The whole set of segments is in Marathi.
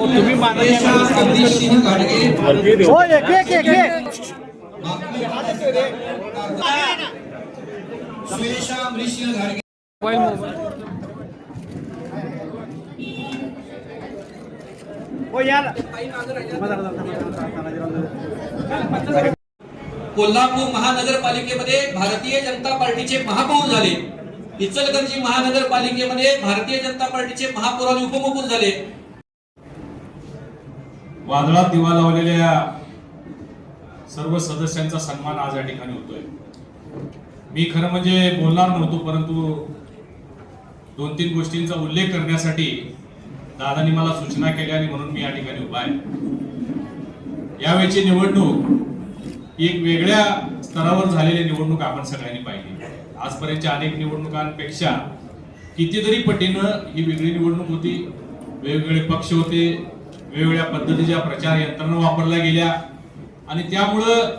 तुम्ही माननीय कोल्हापूर महानगरपालिकेमध्ये भारतीय जनता पार्टीचे महापौर झाले. इचलकरंजी महानगरपालिकेमध्ये भारतीय जनता पार्टीचे महापौर आणि उपमहापौर झाले. वादळात दिवा लावलेल्या सर्व सदस्यांचा सन्मान आज या ठिकाणी होतोय. मी खरं म्हणजे बोलणार नव्हतो, परंतु 2-3 गोष्टींचा उल्लेख करण्यासाठी दादांनी मला सूचना केल्या आणि म्हणून मी या ठिकाणी उभा आहे. यावेळची निवडणूक एक वेगळ्या स्तरावर झालेली निवडणूक आपण सगळ्यांनी पाहिली. आजपर्यंतच्या अनेक निवडणुकांपेक्षा कितीतरी पटीनं ही वेगळी निवडणूक होती. वेगवेगळे पक्ष होते, वेगवेगळ्या पद्धतीच्या प्रचार यंत्रणा वापरल्या गेल्या आणि त्यामुळं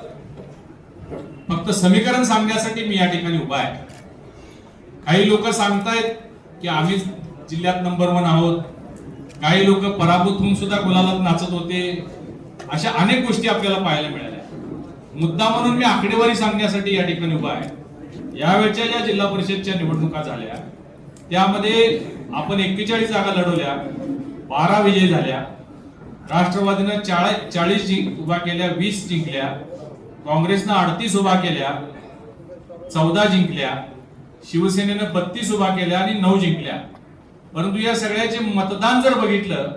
फक्त समीकरण सांगण्यासाठी मी या ठिकाणी उभा आहे. काही लोक सांगतायत की आम्ही जिल्ह्यात नंबर 1 आहोत, काही लोक पराभूत होऊन सुद्धा गुलालात नाचत होते. अशा अनेक गोष्टी आपल्याला पाहायला मिळाल्या. मुद्दा म्हणून मी आकडेवारी सांगण्यासाठी या ठिकाणी उभा आहे. यावेळच्या ज्या जिल्हा परिषदच्या निवडणुका झाल्या त्यामध्ये आपण 41 जागा लढवल्या, 12 विजयी झाल्या. राष्ट्रवादीनं 40 उभा केल्या, 20 जिंकल्या. काँग्रेसनं 38 उभा केल्या, 14 जिंकल्या. शिवसेनेनं 32 उभा केल्या आणि 9 जिंकल्या. परंतु या सगळ्याचे मतदान जर बघितलं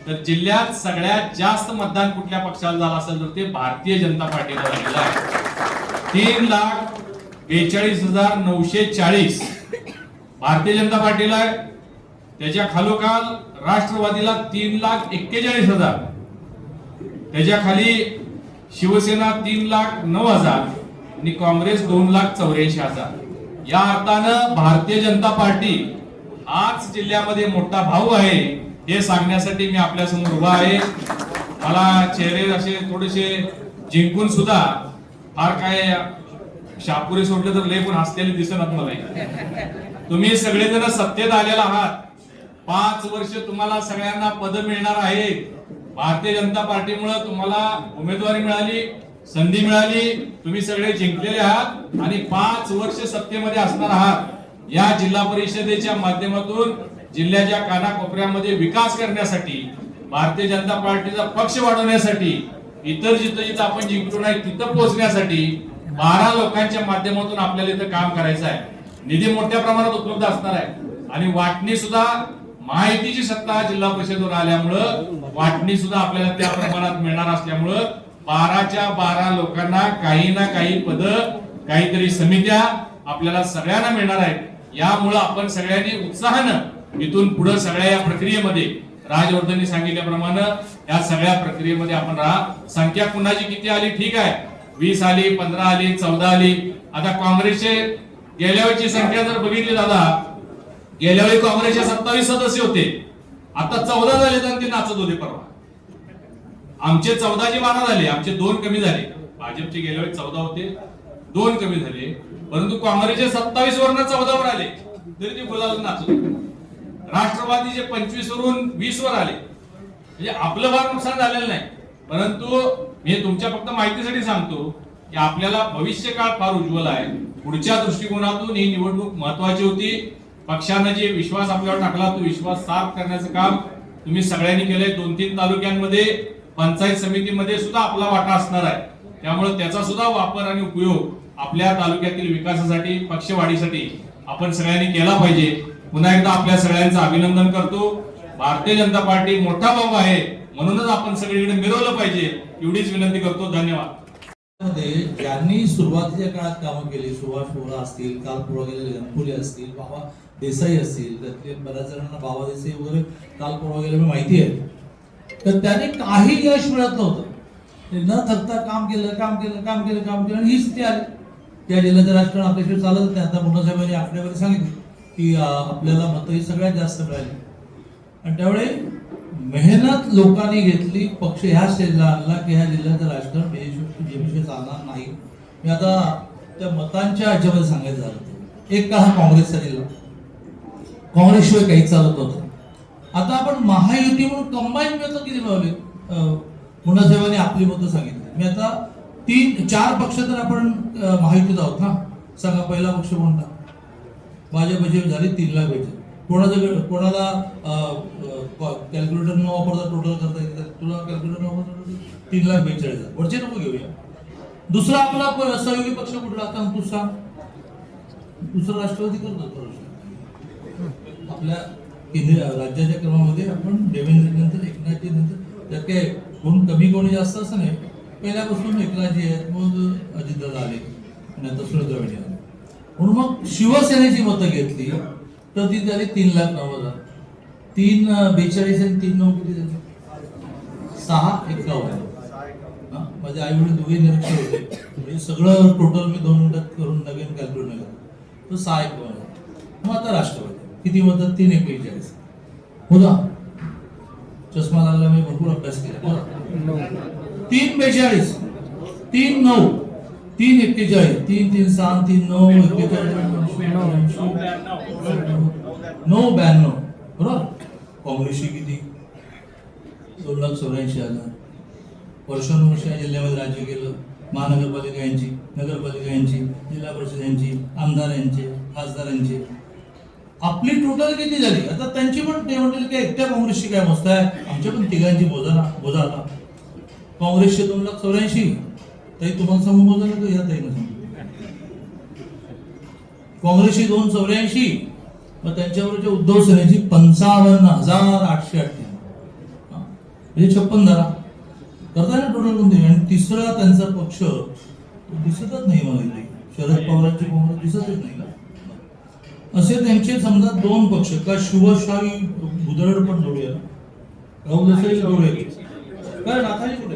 तर जिल्ह्यात सगळ्यात जास्त मतदान कुठल्या पक्षाला झालं असेल तर ते भारतीय जनता पार्टीला झालेलं आहे. 3,42,940 भारतीय जनता पार्टीला आहे. त्याच्या खालोखाल राष्ट्रवादीला 3,41,000, त्याच्या खाली शिवसेना 3,09,000 आणि काँग्रेस 2,84,000. या अर्थानं भारतीय जनता पार्टी हाच जिल्ह्यामध्ये मोठा भाऊ आहे हे सांगण्यासाठी मी आपल्या समोर उभा आहे. मला चेहरे असे थोडेसे जिंकून सुद्धा फार काय शापुरे सोडले तर लय पण हसलेले दिसत मला. तुम्ही सगळेजण सत्तेत आलेला आहात. 5 वर्ष तुम्हाला सगळ्यांना पद मिळणार आहेत. भारतीय जनता पार्टीमुळे तुम्हाला उमेदवारी मिळाली, संधी मिळाली, तुम्ही सगळे जिंकलेले आहात आणि 5 वर्ष सत्तेमध्ये असणार आहात. या जिल्हा परिषदेच्या माध्यमातून जिल्ह्याच्या कानाकोपऱ्यामध्ये विकास करण्यासाठी, भारतीय जनता पार्टीचा पक्ष वाढवण्यासाठी, इतर जिथं आपण जिंकलो नाही तिथं पोहोचण्यासाठी 12 लोकांच्या माध्यमातून आपल्याला इथं काम करायचं आहे. निधी मोठ्या प्रमाणात उपलब्ध असणार आहे आणि वाटणी सुद्धा माहितीची सत्ता जिल्हा परिषदेवर आल्यामुळं वाटणी सुद्धा आपल्याला त्या प्रमाणात मिळणार असल्यामुळं 12च्या 12 लोकांना काही ना काही पद, काहीतरी समित्या आपल्याला सगळ्यांना मिळणार आहेत. यामुळं आपण सगळ्यांनी उत्साहानं इथून पुढे सगळ्या या प्रक्रियेमध्ये राजवर्धननी सांगितल्याप्रमाणे या सगळ्या प्रक्रियेमध्ये आपण राहा. संख्या कुणाची किती आली ठीक आहे, 20 आली, 15 आली, 14 आली. आता काँग्रेसचे गेल्या वेळची संख्या जर बघितली दादा, गेल्या वेळी काँग्रेसचे 27 सदस्य होते, आता 14 झाले आणि ते नाचत होते परवा. आमचे 14चे 12 झाले, आमचे 2 कमी झाले. भाजपचे गेल्या वेळी 14 होते, 2 कमी झाले. परंतु काँग्रेसचे 27 वरून 14 वर आले तरी ते गुलाल नाचत होते. राष्ट्रवादीचे 25 वरून 20 वर आले. म्हणजे आपलं फार नुकसान झालेलं नाही. परंतु मी तुमच्या फक्त माहितीसाठी सांगतो की आपल्याला भविष्य काळ फार उज्ज्वल आहे. पुढच्या दृष्टिकोनातून ही निवडणूक महत्वाची होती. पक्षाने जे विश्वास आपल्यावर टाकला तो विश्वास साफ करण्याचं काम तुम्ही सगळ्यांनी केलंय. 2-3 तालुक्यांमध्ये पंचायत समितीमध्ये सुद्धा आपला वाटा असणार आहे. त्यामुळे त्याचा सुद्धा वापर आणि उपयोग आपल्या तालुक्यातील विकासासाठी, पक्षवाढीसाठी आपण सगळ्यांनी केला पाहिजे. पुन्हा एकदा आपल्या सगळ्यांचं अभिनंदन करतो. भारतीय जनता पार्टी मोठा भाऊ आहे म्हणूनच आपण सगळीकडे मिरवलं पाहिजे एवढीच विनंती करतो. धन्यवाद. ज्यांनी सुरुवातीच्या काळात कामं केली, सुभाष बोरा असतील, काल पुढे गेलेले गणपुले असतील, बाबा देसाई असतील, त्यातले बऱ्याच जणांना बाबा देसाई वगैरे काल पुढे गेले माहिती आहे. तर त्याने काही यश मिळत नव्हतं. न थकता काम केलं आणि ही स्थिती आली. त्या जिल्ह्याचं राजकारण आपल्याशिवाय चालत नाही. आता मुन्ना साहेबांनी आकडेवारी सांगितली की आपल्याला मतही सगळ्यात जास्त मिळाली आणि त्यावेळी मेहनत लोकांनी घेतली. पक्ष ह्या स्टेजला आणला की ह्या जिल्ह्याचं राजकारण बीजेपीशिवाय चालणार नाही. मी आता त्या मतांच्या ह्याच्यामध्ये सांगायचं झालं तर एक काळ हा काँग्रेसचा जिल्हा, काँग्रेसशिवाय काही चालत नव्हतं. आता आपण महायुती म्हणून कंबाईन मतं किती मिळवली? मुंडासाहेबांनी आपली मतं सांगितली. मी आता 4 पक्ष तर आपण महायुतीत आहोत ना. सांगा पहिला पक्ष कोणता? भाजपची झाली 3,42,000. कोणाला कॅल्क्युलेटर न वापरता टोटल करता येईल? तुला कॅल्क्युलेटर न वापरता 3,42,000. वरचे नको घेऊया. दुसरा आपला सहयोगी पक्ष कुठला? आता तू सांग. दुसरा राष्ट्रवादी करतो आपल्या केंद्रीय राज्याच्या क्रमामध्ये. आपण देवेंद्र नंतर एकनाथजी नंतर त्यात काय कोण कमी कोणी जास्त असं नाही. पहिल्यापासून एकनाथजी आहेत, मग अजितदादा आले आणि आता सुरेंद्र आले. म्हणून मग शिवसेनेची मतं घेतली तर ती झाली 3,09,000. 3,42 आणि 3,9 किती झाली? 6,51. माझे आई वडील दोघे निरीक्षक होते, म्हणजे सगळं टोटल मी 2 मिनिटात करून नवीन कॅल्क्युलेट केलं तर 6,51. मग आता राष्ट्रवादी किती मतं? 3,41. बोला, चष्मा लागला, मी भरपूर अभ्यास केला. बोला, 3,42, 3,9, 3,41, 3,3,6, 3,9, 41, 9,92. बरोबर. काँग्रेसची किती? 2,84,000. वर्षानुवर्ष या जिल्ह्यामध्ये राज्य केलं. महानगरपालिका यांची, नगरपालिका यांची, जिल्हा परिषद यांची, आमदार यांचे, खासदारांचे. आपली टोटल किती झाली? आता त्यांची पण ते म्हणतील की एकट्या काँग्रेसची काय मस्त आहे, आमच्या पण तिघांची बोजा आता. काँग्रेसचे 2,84,000. ताई तुम्हाला सांगून बोलतो या ताईनं सांगू. काँग्रेसची 2,84,000. मग त्यांच्यावरच्या उद्धव सेनेची 55,898. म्हणजे 56 धरा करताय ना टोटल कोणते. आणि तिसरा त्यांचा पक्ष दिसतच नाही मला इथे. शरद पवारांची काँग्रेस दिसतच नाही का? असे त्यांचे समजा 2 पक्ष. का शिवशाही भुदरड पण जोडूया, राहुल देसाई जोडूया काय? नाथाजी कुठे?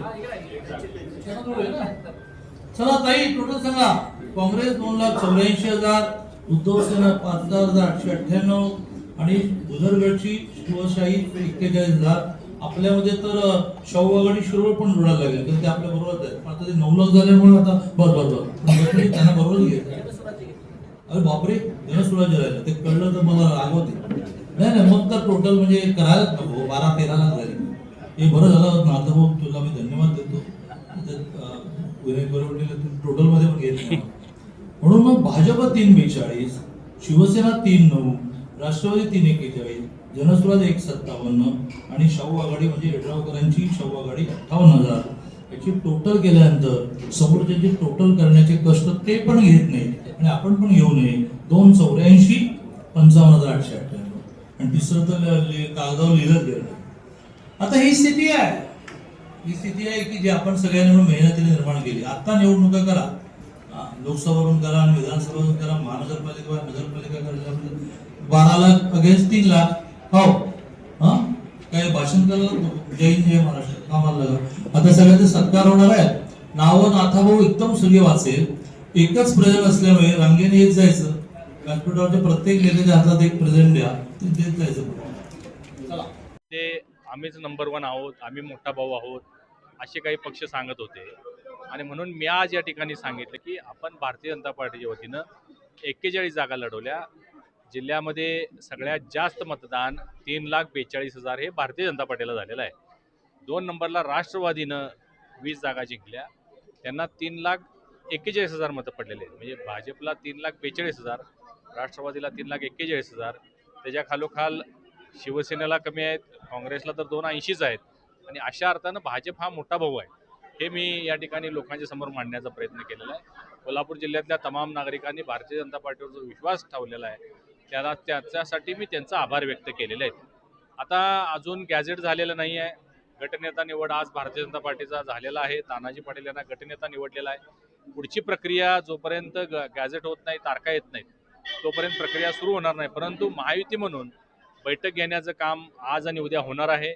चला ताई टोटल सांगा. काँग्रेस 2,84,000, उद्धव सेना 5,898 आणि भुदरगडची शिवशाही 41,000. आपल्यामध्ये तर शाहू आघाडी शिरोळ पण जोडायला लागेल, तर ते आपल्या बरोबर आहे. आता ते 9 लाख झाल्यामुळे आता बस त्यांना बरोबर घ्यायचं. अरे बापरे, जनसुराज्य राहिलं ते कळलं तर मला रागवते. नाही, मग तर टोटल म्हणजे करायलाच नको. 12-13 लाख झाली. हे बरं झालं ना. आता भाऊ तुला मी धन्यवाद देतो. टोटल मध्ये पण घेत नाही. म्हणून मग भाजप 3,42, शिवसेना 3,9, राष्ट्रवादी 3,41, जनसुराज 1,57 आणि शाहू आघाडी म्हणजे यड्रावकरांची शाहू आघाडी 58,000. याची टोटल केल्यानंतर समोरचे टोटल करण्याचे कष्ट ते पण घेत नाही आणि आपण पण घेऊ नये. 2,84, 55,898 आणि तिसरं तर कागदावर लिहिलंच गेलं. आता ही स्थिती आहे. ही स्थिती आहे की जी आपण सगळ्यांनी मिळून मेहनतीने निर्माण केली. आता निवडणुका करा, लोकसभा पण करा आणि विधानसभा पण करा, महानगरपालिका नगरपालिका करा. 12 लाख अगेन्स्ट 3 लाख. हो काय भाषण करायला जय हिंद जय महाराष्ट्र कामाला लागा. आता सगळ्यांचे सत्कार होणार आहे. नावं नाथाभाऊ एकदम सगळे वाचेल. एकच प्रेझेंट असल्यामुळे रांगेने येत जायचं. व्यासपीठावरच्या प्रत्येक नेत्याच्या हातात एक प्रेझेंट द्या, ते देत जायचं. चला, ते आम्हीच नंबर 1 आहोत, आम्ही मोठा भाऊ आहोत, असे काही पक्ष सांगत होते. आणि म्हणून मी आज या ठिकाणी सांगितलं की आपण भारतीय जनता पार्टीच्या वतीनं 41 जागा लढवल्या. जिल्ह्यामध्ये सगळ्यात जास्त मतदान 3,42,000 हे भारतीय जनता पार्टीला झालेलं आहे. 2 नंबरला राष्ट्रवादीनं 20 जागा जिंकल्या, त्यांना 3,41,000 मतं पडलेले आहेत. म्हणजे भाजपला 3,42,000, राष्ट्रवादीला 3,41,000, त्याच्या खालोखाल शिवसेनेला कमी आहेत, काँग्रेसला तर 280च आहेत. आणि अशा अर्थानं भाजप हा मोठा भाऊ आहे, हे मी या ठिकाणी लोकांच्या समोर मांडण्याचा प्रयत्न केलेला आहे. कोल्हापूर जिल्ह्यातल्या तमाम नागरिकांनी भारतीय जनता पार्टीवर जो विश्वास ठेवलेला आहे त्याच्यासाठी मी त्यांचा आभार व्यक्त केलेले आहेत. आता अजून गॅझेट झालेलं नाही आहे. गटनेता निवड आज भारतीय जनता पार्टीचा झालेला आहे. तानाजी पाटील यांना गटनेता निवडलेला आहे. पुढची प्रक्रिया जोपर्यंत गॅझेट होत नाही, तारखा येत नाहीत, तोपर्यंत प्रक्रिया सुरू होणार नाही. परंतु महायुती म्हणून बैठक घेण्याचं काम आज आणि उद्या होणार आहे.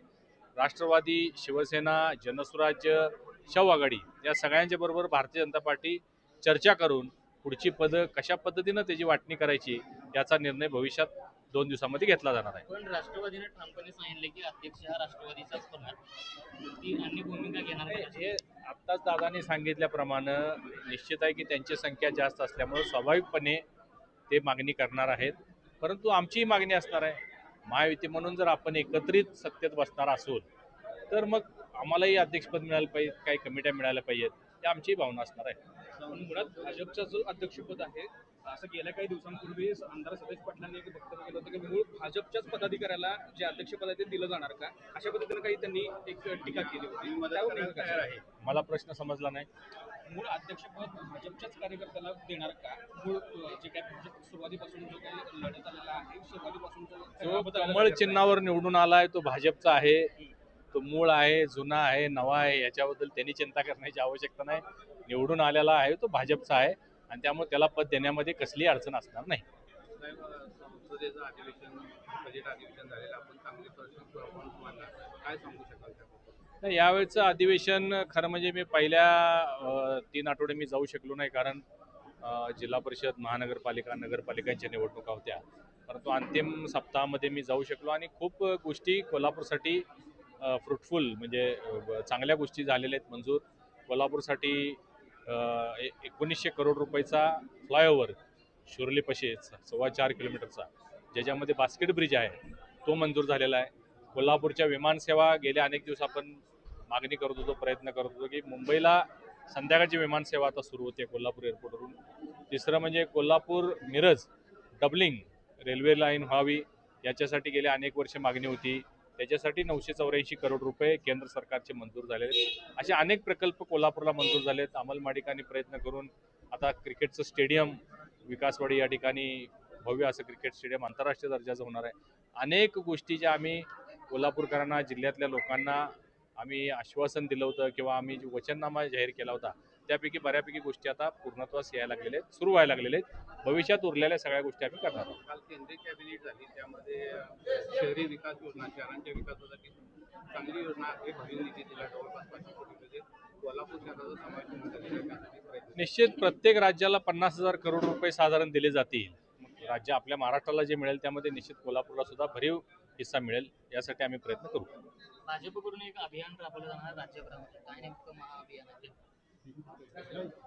राष्ट्रवादी, शिवसेना, जनसुराज्य, शाहू आघाडी या सगळ्यांच्या बरोबर भारतीय जनता पार्टी चर्चा करून पुढची पदं कशा पद्धतीनं त्याची वाटणी करायची याचा निर्णय भविष्यात 2 दिवसामध्ये घेतला जाणार आहे. पण राष्ट्रवादीने ठामपणे सांगितले की अध्यक्ष हा राष्ट्रवादीचाच होणार, ती अन्य भूमिका घेणार हे आत्ताच दादांनी सांगितल्याप्रमाणे निश्चित आहे की त्यांची संख्या जास्त असल्यामुळे स्वाभाविकपणे ते मागणी करणार आहेत. परंतु आमचीही मागणी असणार आहे महायुती म्हणून जर आपण एकत्रित सत्तेत बसणार असू तर मग आम्हालाही अध्यक्षपद मिळालं पाहिजे, काही कमिट्या मिळाल्या पाहिजेत, ही आमची भावना असणार आहे. पण मुळात भाजपचं जो अध्यक्षपद आहे असं गेल्या काही दिवसांपूर्वी आमदार सतेज पाटलांनी एक वक्तव्य केलं होतं की मूळ भाजपच्याच पदाधिकाऱ्याला जे अध्यक्षपद आहे ते दिलं जाणार का, अशा पद्धतीने काही त्यांनी एक टीका केली होती. त्यावर नेमकं काय आहे? मला प्रश्न समजला नाही. मूळ अध्यक्षपद भाजपच्याच कार्यकर्त्याला देणार का? मूळ जे काही भाजप सुरुवातीपासून जो काही लढत आलेला आहे, सुरुवातीपासून जो कमळ चिन्हावर निवडून आलाय तो भाजपचा आहे, तो मूळ आहे, जुना आहे, नवा आहे, याच्याबद्दल त्यांनी चिंता करण्याची आवश्यकता नाही. निवडून आलेला आहे तो भाजपचा आहे आणि त्यामुळे त्याला पद देण्यामध्ये कसलीही अडचण असणार नाही. संसदेचं अधिवेशन, बजेट अधिवेशन झालेलं, आपण चांगली परफॉर्मन्स मानला, काय सांगू शकाल त्याबद्दल? नाही, यावेळचं अधिवेशन खरं म्हणजे मी पहिल्या 3 आठवडे मी जाऊ शकलो नाही, कारण जिल्हा परिषद, महानगरपालिका, नगरपालिकांच्या निवडणुका होत्या. परंतु अंतिम सप्ताहामध्ये मी जाऊ शकलो आणि खूप गोष्टी कोल्हापूरसाठी फ्रुटफुल म्हणजे चांगल्या गोष्टी झालेल्या आहेत मंजूर. कोल्हापूरसाठी 1900 करोड रुपयाचा फ्लायओव्हर शिरोलीपाशी 4.25 किलोमीटरचा, ज्याच्यामध्ये बास्केट ब्रिज आहे, तो मंजूर झालेला आहे. कोल्हापूरच्या विमानसेवा गेल्या अनेक दिवस आपण मागणी करत होतो, प्रयत्न करत होतो की मुंबईला संध्याकाळची विमानसेवा आता सुरू होते कोल्हापूर एअरपोर्टवरून. तिसरं म्हणजे Kolhapur Miraj doubling railway line व्हावी, याच्यासाठी गेल्या अनेक वर्ष मागणी होती. त्याच्यासाठी 984 करोड रुपये केंद्र सरकारचे मंजूर झालेले आहेत. असे अनेक प्रकल्प कोल्हापूरला मंजूर झाले आहेत. अंमलमाडिकांनी प्रयत्न करून आता क्रिकेटचं स्टेडियम विकासवाडी या ठिकाणी भव्य असं क्रिकेट स्टेडियम आंतरराष्ट्रीय दर्जाचं होणार आहे. अनेक गोष्टी ज्या आम्ही कोल्हापूरकरांना, जिल्ह्यातल्या लोकांना आम्ही आश्वासन दिलं होतं किंवा आम्ही जो वचननामा जाहीर केला होता, त्यापैकी बऱ्यापैकी गोष्टी आता पूर्णत्वास यायला लागलेल्या आहेत, सुरू व्हायला लागलेल्या आहेत. भविष्यात उरलेल्या सगळ्या गोष्टी आम्ही करणार आहोत. काल केंद्रीय कॅबिनेट झाली, त्यामध्ये शहरी विकास योजना, शहरांच्या विकासासाठी चांगली योजना आहे, भरीव निधी दिला, जवळपास 500 कोटीमध्ये कोल्हापूर शहराचा समावेश करण्यात आलेला आहे. त्यासाठी प्रयत्न निश्चित प्रत्येक राज्याला 50,000 करोड रुपये साधारण दिले जातील. राज्य आपल्या महाराष्ट्राला जे मिळेल त्यामध्ये निश्चित कोल्हापूरला सुद्धा भरीव हिस्सा मिळेल, यासाठी आम्ही प्रयत्न करू. भाजपकडून एक अभियान राबवलं जाणार राज्यभरामध्ये, काय नेमकं महाअभियान आहे?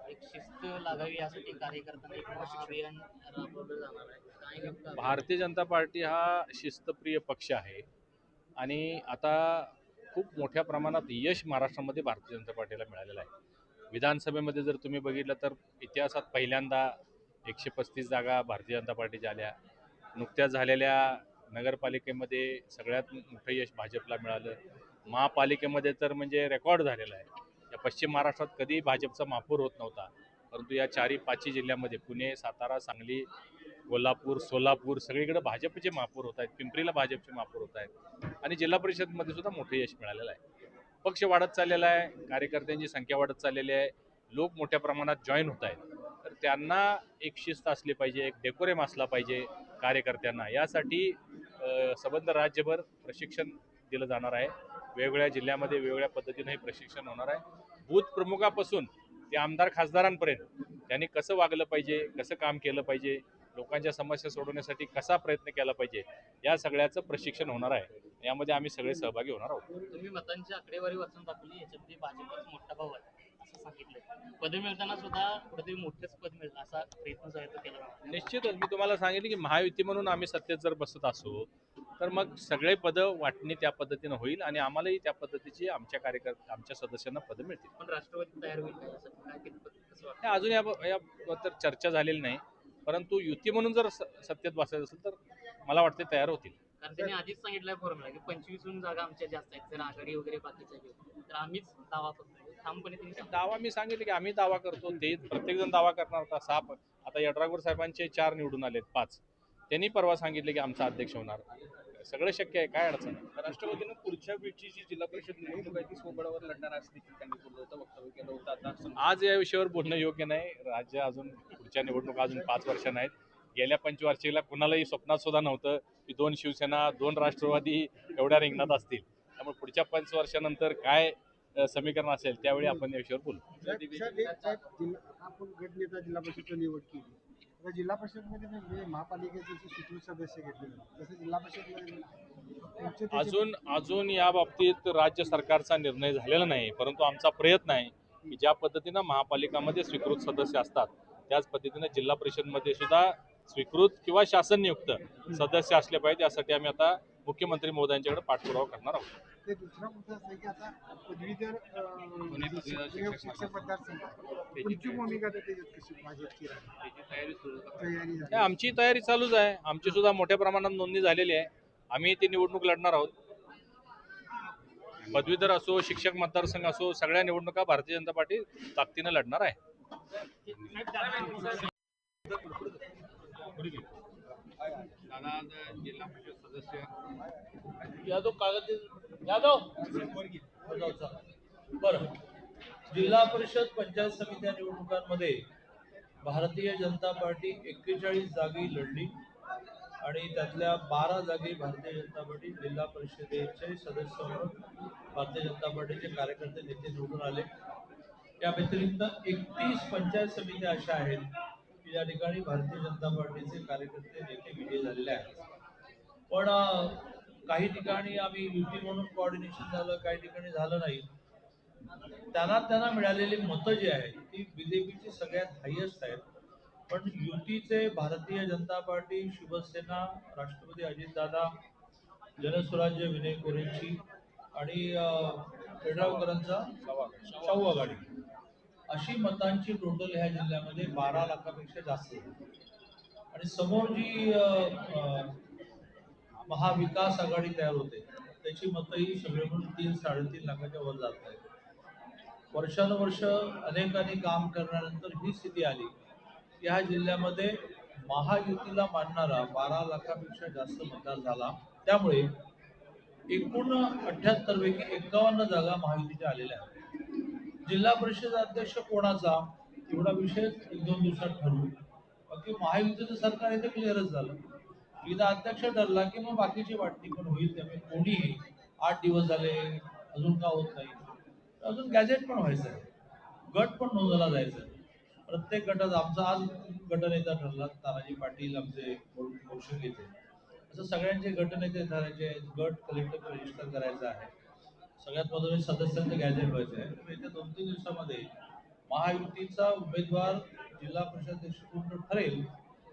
एक शिस्त लागावी यासाठी कार्यकर्त्यांना एक महाअभियान राबवलं जाणार आहे, काय नेमकं? भारतीय जनता पार्टी हा शिस्तप्रिय पक्ष आहे आणि आता खूप मोठ्या प्रमाणात यश महाराष्ट्रामध्ये भारतीय जनता पार्टीला मिळालेलं आहे. विधानसभेमध्ये जर तुम्ही बघितलं तर इतिहासात पहिल्यांदा 135 जागा भारतीय जनता पार्टीच्या आल्या. नुकत्याच झालेल्या नगरपालिकेमध्ये सगळ्यात मोठं यश भाजपला मिळालं. महापालिकेमध्ये तर म्हणजे रेकॉर्ड झालेला आहे. या पश्चिम महाराष्ट्रात कधी भाजपचा महापौर होत नव्हता, परंतु या 4-5 जिल्ह्यामध्ये पुणे, सातारा, सांगली, कोल्हापूर, सोलापूर सगळीकडे भाजपचे महापौर होत आहेत. पिंपरीला भाजपचे महापौर होत आहेत आणि जिल्हा परिषदमध्ये सुद्धा मोठं यश मिळालेलं आहे. पक्ष वाढत चाललेला आहे, कार्यकर्त्यांची संख्या वाढत चाललेली आहे, लोक मोठ्या प्रमाणात जॉईन होत आहेत. तर त्यांना एक शिस्त असली पाहिजे, एक डेकोरेम असला पाहिजे कार्यकर्त्यांना. यासाठी संबंध राज्यभर प्रशिक्षण दिलं जाणार आहे. वेगवेगळ्या जिल्ह्यामध्ये वेगवेगळ्या पद्धतीनं हे प्रशिक्षण होणार आहे. बूथ प्रमुखापासून ते आमदार खासदारांपर्यंत त्यांनी कसं वागलं पाहिजे, कसं काम केलं पाहिजे, लोकांच्या समस्या सोडवण्यासाठी कसा प्रयत्न केला पाहिजे, या सगळ्याचं प्रशिक्षण होणार आहे. यामध्ये आम्ही सगळे सहभागी होणार आहोत. तुम्ही मतांची आकडेवारी वाचून दाखवली, याच्यामध्ये भाजपच मोठा भाव आहे असं सांगितलंय. पद मिळताना सुद्धा कुठेतरी मोठेच पद मिळेल असा प्रयत्न जो आहे तो केला जातो. निश्चितच मी तुम्हाला सांगितलं की महायुती म्हणून आम्ही सत्तेत जर बसत असू तर मग सगळे पदं वाटणी त्या पद्धतीनं होईल आणि आम्हालाही त्या पद्धतीची आमच्या सदस्यांना पदं मिळतील. पण राष्ट्रवादी तयार होईल का यासाठी? काय कितपत कसं वाटतं? हे अजून याबद्दल चर्चा झालेली नाही, परंतु युती म्हणून जर सत्तेत बसायचं असेल तर मला वाटते तयार होतील. कारण त्यांनी आधीच सांगितलंय फॉर्म्युला की 25 जागा आमच्या जास्त आहेत, जर आघाडी वगैरे बाकीच्या घेऊ तर आम्हीच दावा करतो ठामपणे त्यांनी सांगितलं. दावा मी सांगितलं की आम्ही दावा करतो, ते प्रत्येकजण दावा करणार होता. 6 आता यड्रावकर साहेबांचे 4 निवडून आलेत, 5 त्यांनी परवा सांगितले की आमचा अध्यक्ष होणार. सगळं शक्य आहे, काय अडचण आहे. राष्ट्रवादीनं पुढच्या वेळची जी जिल्हा परिषद निवडणूक आहे ती स्वबळावर लढणार असं देखील त्यांनी बोललं होतं, वक्तव्य केलं होतं. आता आज या विषयावर बोलणं योग्य नाही. राज्य अजून पुढच्या निवडणुका अजून 5 वर्षांना आहेत. गेल्या पंचवार्षिकला कुणालाही स्वप्नात सुद्धा नव्हतं की 2 शिवसेना 2 राष्ट्रवादी एवढ्या रिंगणात असतील. त्यामुळे पुढच्या 5 वर्षानंतर काय समीकरण असेल त्यावेळी आपण या विषयावर बोलू. आपण गटनेता जिल्हा परिषदची निवड केली, तर जिल्हा परिषदमध्ये म्हणजे महापालिकेचे जे स्वीकृत सदस्य घेतले तसं जिल्हा परिषद अजून या बाबतीत राज्य सरकारचा निर्णय झालेला नाही, परंतु आमचा प्रयत्न आहे की ज्या पद्धतीनं महापालिकामध्ये स्वीकृत सदस्य असतात त्याच पद्धतीनं जिल्हा परिषदमध्ये सुद्धा स्वीकृत किंवा शासन नियुक्त सदस्य असले पाहिजे. यासाठी आम्ही आता मुख्यमंत्री महोदयांच्याकडे पाठपुरावा करणार आहोत. ते दुसरा मुद्दा असा आहे की आता पदवीधर शिक्षक मतदारसंघ आहे. तुमची भूमिका तर त्याच्यात कशी भाजपची राहील? तयारी झाली. आमची तयारी चालूच आहे. आमची सुद्धा मोठ्या प्रमाणात नोंदणी झालेली आहे. आम्ही ती निवडणूक लढणार आहोत. पदवीधर असो, शिक्षक मतदारसंघ असो, सगळ्या निवडणुका भारतीय जनता पार्टी ताकदीनं लढणार आहे. जिल्हा परिषद सदस्य यादव कागद यादव बरं. जिल्हा परिषद पंचायत समित्या निवडणुकांमध्ये भारतीय जनता पार्टी 41 जागी लढली आणि त्यातल्या 12 जागी भारतीय जनता पार्टी जिल्हा परिषदेचे सदस्य म्हणून भारतीय जनता पार्टीचे कार्यकर्ते नेते निवडून आले. या व्यतिरिक्त 31 पंचायत समित्या अशा आहेत की या ठिकाणी भारतीय जनता पार्टीचे कार्यकर्ते नेते विजयी झालेले आहेत. पण काही ठिकाणी आम्ही युती म्हणून कोऑर्डिनेशन झालं, काही ठिकाणी झालं नाही. त्यांना मिळालेली मतं जी आहेत ती बीजेपीची सगळ्यात हायेस्ट आहेत. पण युतीचे भारतीय जनता पार्टी, शिवसेना, राष्ट्रवादी अजितदादा, जनस्वराज्य विनय कोरेंची आणि पेडगावकरांचा शाहू आघाडी अशी मतांची टोटल ह्या जिल्ह्यामध्ये 12 लाखापेक्षा जास्त आहे. आणि समोर जी महाविकास आघाडी तयार होते त्याची मतंही सगळे म्हणून 3-3.5 लाखाच्या वर जात आहेत. वर्षानुवर्ष अनेकांनी काम करण्यानंतर ही स्थिती आली की ह्या जिल्ह्यामध्ये महायुतीला मानणारा 12 लाखापेक्षा जास्त मतदार झाला. त्यामुळे एकूण 78 पैकी 51 जागा महायुतीच्या आलेल्या आहेत. जिल्हा परिषद अध्यक्ष कोणाचा एवढा विषय 1-2 दिवसात ठरवू. बाकी महायुतीचं सरकार इथे क्लिअरच झालं. एकदा अध्यक्ष ठरला की मग बाकीची वाटणी पण होईल. त्यामुळे कोणीही 8 दिवस झाले अजून का होत नाही, अजून गॅझेट पण व्हायचं आहे, गट पण नोंदवला जायचा आहे. प्रत्येक गटात आमचा आज गटनेता ठरला तानाजी पाटील आमचे कौशिक येते. असं सगळ्यांचे गटनेते ठरायचे आहेत. गट कलेक्टर रजिस्टर करायचा आहे. सगळ्यात महत्त्वाचे सदस्यांचे गॅझेट व्हायचे आहे. येत्या 2-3 दिवसामध्ये महायुतीचा उमेदवार जिल्हा परिषद अध्यक्ष कोण ठरेल.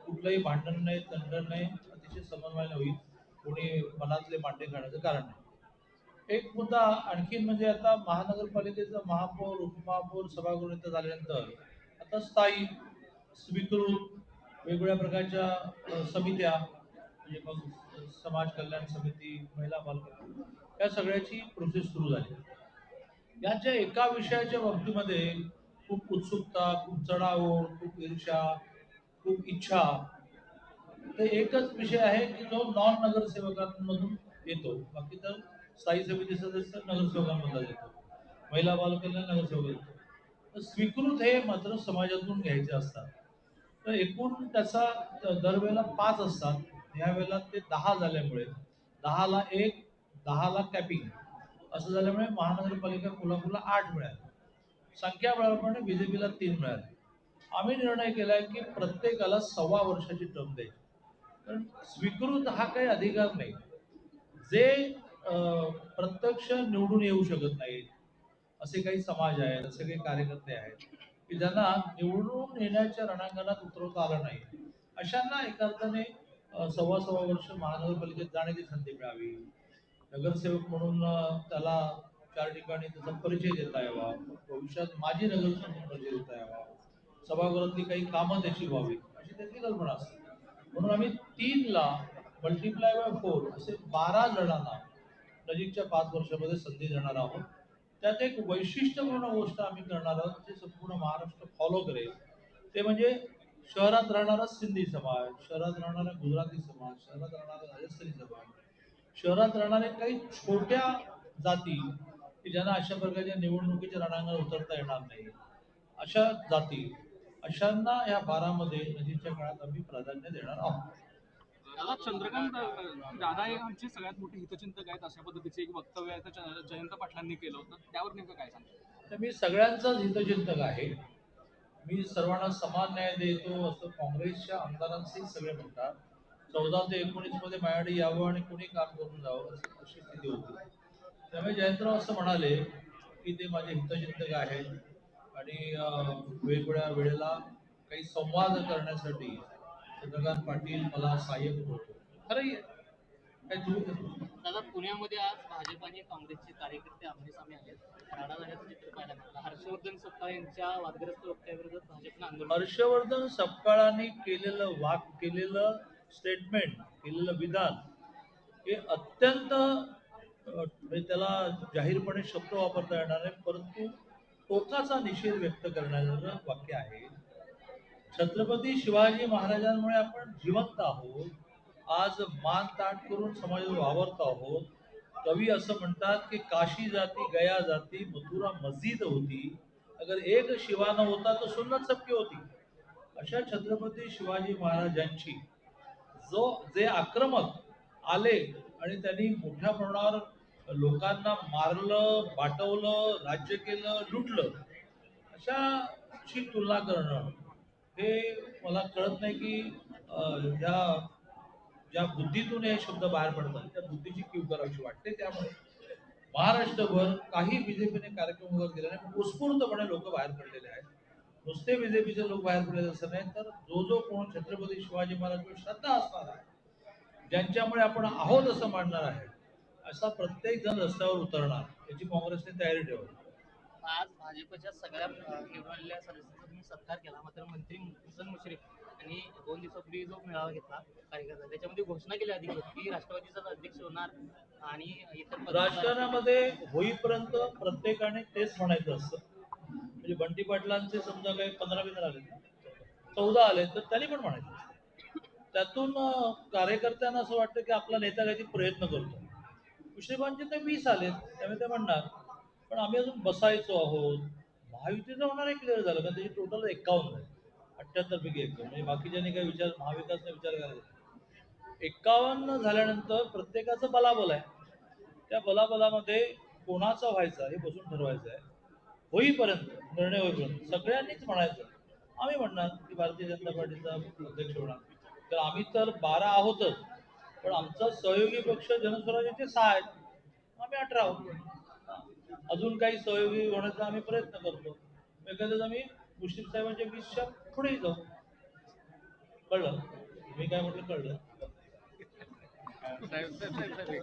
कुठलंही भांडण नाही, तंडण नाही, अतिशय समन्वयाने होईल. कोणी मनातले मांडे घालण्याचं कारण नाही. एक मुद्दा आणखीन म्हणजे आता महानगरपालिकेचा महापौर, उपमहापौर, सभागृह झाल्यानंतर आता स्थायी, स्वीकृत वेगवेगळ्या प्रकारच्या समित्या म्हणजे मग समाज कल्याण समिती, महिला बालकल्याण या सगळ्याची प्रोसेस सुरू झाली. याच्या एका विषयाच्या बाबतीमध्ये खूप उत्सुकता, खूप चढाओढ, खूप ईर्ष्या, खूप इच्छा. तर एकच विषय आहे की जो नॉन नगरसेवकांमधून येतो. बाकी तर स्थायी समिती सदस्य नगरसेवकांमधला येतो, महिला बालकल्याण नगरसेवक येतो. तर स्वीकृत हे मात्र समाजातून घ्यायचे असतात. तर एकूण त्याचा दरवेळेला 5 असतात. यावेळेला ते 10 झाल्यामुळे 10ला 1, 10ला कॅपिंग असं झाल्यामुळे महानगरपालिका कोल्हापूरला 8 मिळाले. संख्याबळाप्रमाणे बीजेपीला 3 मिळाले. आम्ही निर्णय केलाय की प्रत्येकाला 1.25 वर्षाची टर्म द्यायची. कारण स्वीकृत हा काही अधिकार नाही. जे प्रत्यक्ष निवडून येऊ शकत नाहीत असे काही समाज आहेत, असे काही कार्यकर्ते आहेत की ज्यांना निवडून येण्याच्या रणांगणात उतरवता आलं नाही, अशांना एका अर्थाने 1.25 वर्ष महानगरपालिकेत जाण्याची संधी मिळावी. नगरसेवक म्हणून त्याला 4 ठिकाणी त्याचा परिचय देता यावा, भविष्यात माजी नगरसेवक म्हणून परिचय देता यावा, सभागृहातली काही कामं त्याची व्हावी अशी त्याची कल्पना असते. म्हणून आम्ही 3ला मल्टिप्लाय बाय 4 असे 12 जणांना नजीकच्या 5 वर्षामध्ये संधी देणार आहोत. त्यात एक वैशिष्ट्यपूर्ण गोष्ट आम्ही करणार आहोत जे संपूर्ण महाराष्ट्र फॉलो करेल. ते म्हणजे शहरात राहणारा सिंधी समाज, शहरात राहणारा गुजराती समाज, शहरात राहणारा राजस्थानी समाज, शहरात राहणारे काही छोट्या जाती की ज्यांना अशा प्रकारच्या निवडणुकीच्या रणांगणात उतरता येणार नाही, अशा जाती अशांना या 12 मध्ये नजीकच्या काळात आम्ही प्राधान्य देणार आहोत. दादा चंद्रकांत दादा हे आमचे सगळ्यात मोठे हितचिंतक आहेत अशा पद्धतीचे एक वक्तव्य आहे तर जयंत पाटलांनी केलं होतं. त्यावर नेमकं काय सांगतो? तर मी सगळ्यांचाच हितचिंतक आहे. मी सर्वांना समान न्याय देतो असं काँग्रेसच्या आमदारांचे सगळे म्हणतात. 14 ते 19 मध्ये माझ्याकडे यावं आणि कोणी काम करून जावं अशी स्थिती होती. त्यामुळे जयंतराव असं म्हणाले की ते माझे हितचिंतक आहेत आणि वेगवेगळ्या वेळेला काही संवाद करण्यासाठी चंद्रकांत पाटील मला सहाय्यक होतो. खरंही आहे. काही चुकीचं नाही. दादा पुण्यामध्ये आज भाजप आणि काँग्रेसचे कार्यकर्ते आमने-सामने आले. राडा झाल्याचं चित्र पाहायला मिळालं. हर्षवर्धन सपकाळ यांच्या वादग्रस्त वक्तव्याविरोधात भाजपनं आंदोलन हर्षवर्धन सपकाळांनी केलेलं स्टेटमेंट, केलेलं विधान हे अत्यंत म्हणजे त्याला जाहीरपणे शब्द वापरता येणार नाही, परंतु टोकाचा निषेध व्यक्त करणारं वाक्य आहे. छत्रपती शिवाजी महाराजांमुळे आपण जिवंत आहोत. आज मान ताट करून समाजात वावरत आहोत. कवी असं म्हणतात की काशी जाती गया जाती मथुरा मस्जिद होती, अगर एक शिवा न होता तो सुन्नत सबकी होती. अशा छत्रपती शिवाजी महाराजांची जे आक्रमक आले आणि त्यांनी मोठ्या प्रमाणावर लोकांना मारलं, बाटवलं, राज्य केलं, लुटलं, अशाची तुलना करणं हे मला कळत नाही की ह्या ज्या बुद्धीतून हे शब्द बाहेर पडतात त्या बुद्धीची कीव करावीशी वाटते. त्यामुळे महाराष्ट्रभर काही बीजेपीने कार्यक्रम वगैरे केला नाही, पण उत्स्फूर्तपणे लोक बाहेर पडलेले आहेत. नुसते बीजेपीचे लोक बाहेर पडलेले असं नाही, तर जो कोण छत्रपती शिवाजी महाराजांवर श्रद्धा असणार आहे, ज्यांच्यामुळे आपण आहोत असं मानणार आहे, असा प्रत्येक जण रस्त्यावर उतरणार याची काँग्रेसने तयारी ठेवली. आज भाजपच्या सगळ्या निवडून आलेल्या सदस्यांचा तुम्ही सत्कार केला, मात्र मंत्री हसन मुश्रीफ यांनी 2 दिवसापूर्वी जो मेळावा घेतला कार्यकर्ता, त्याच्यामध्ये घोषणा केली अधिकृत की राष्ट्रवादीचा अध्यक्ष होणार आणि इतर राजकारणामध्ये होईपर्यंत प्रत्येकाने तेच म्हणायचं असतं. म्हणजे बंटी पाटलांचे समजा काही 15-15 आले, 14 आले, तर त्यांनी पण म्हणायचं असतं. त्यातून कार्यकर्त्यांना असं वाटतं की आपला नेता काहीतरी प्रयत्न करतो. मुश्रीफांचे ते 20 आले, त्यामुळे ते म्हणणार पण आम्ही अजून बसायचो आहोत. महायुतीचं होणार क्लिअर झालं, कारण त्याची टोटल 51 आहे, 78 पैकी 51. म्हणजे बाकीच्यांनी काही विचार, महाविकासने विचार करायचा. 51 झाल्यानंतर प्रत्येकाचं बलाबल आहे. त्या बलाबलामध्ये कोणाचा व्हायचा हे बसून ठरवायचं आहे. होईपर्यंत, निर्णय होईपर्यंत सगळ्यांनीच म्हणायचं. आम्ही म्हणणार की भारतीय जनता पार्टीचा अध्यक्ष होणार, तर आम्ही तर 12 आहोतच, पण आमचा सहयोगी पक्ष जनस्वराज्याचे 6 आहेत, आम्ही 18 आहोत. अजून काही सहयोगी होण्याचा आम्ही प्रयत्न करतो. एखाद्याच आम्ही मुश्रीफ साहेबांच्या 20च्या पुढेही जाऊ. कळलं मी काय म्हटलं? कळलं.